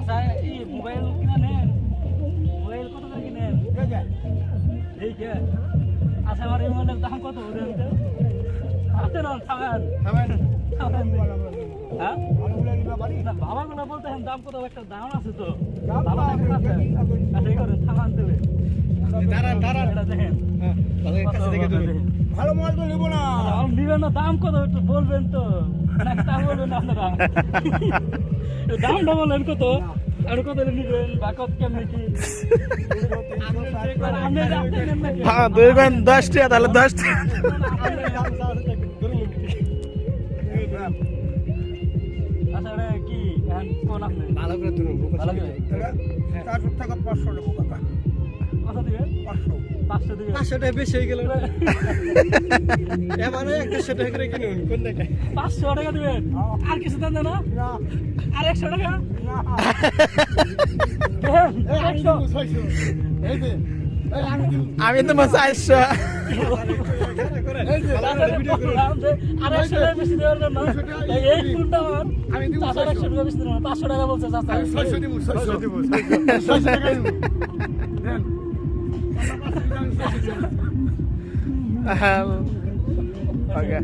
আচ্ছা এই মোবাইল কিনা নেন, মোবাইল কত করে কিনেন? এই কে আচ্ছা আমার এই মোবাইলের দাম কত বলেন তো? হাতে না থামেন থামেন হ্যাঁ না বাবাগুলো বলতেছেন দাম কত, একটা দাম আছে তো ভালো থাকতে আছে। আচ্ছা এই করেন থামান দেবে এটা দেখেন ভালো মোবাইল তো নেবো না। নিবেন না, দাম কত একটু বলবেন তো, নাকি তা বলবেন না আপনারা? দামটা বলেন কত আর কত নিবেন বা কত কেমনি কি? হ্যাঁ 2 গুণ 10 টাকা, তাহলে 10 টাকা। আচ্ছা এটা কি এখন কোন আপনি ভালো করে ধরুন, ভালো করে 400 টাকা 500 নেবো কাকা। কত দিবেন? 500 500 দিবেন? 500 টাকা বেশি হয়ে গেল। এবারে 100 টাকা করে কিনুন কোন টাকা? 500 টাকা দিবেন? আর কিছু দেন না? না আর 100 টাকা? না দেন, এই আমি 100 দেবো 600 এই যে এই আমি দেবো আমি তো 400। এই যে বললাম যে আর 100 টাকা বেশি দেওয়ার জন্য এই ফুলটা আমার আমি দিব 100 টাকা বেশি দেবো না, 500 টাকা বলছে চাচা। আমি 600 দিব 600 দিব 600 টাকা দিব দেন। ওকে।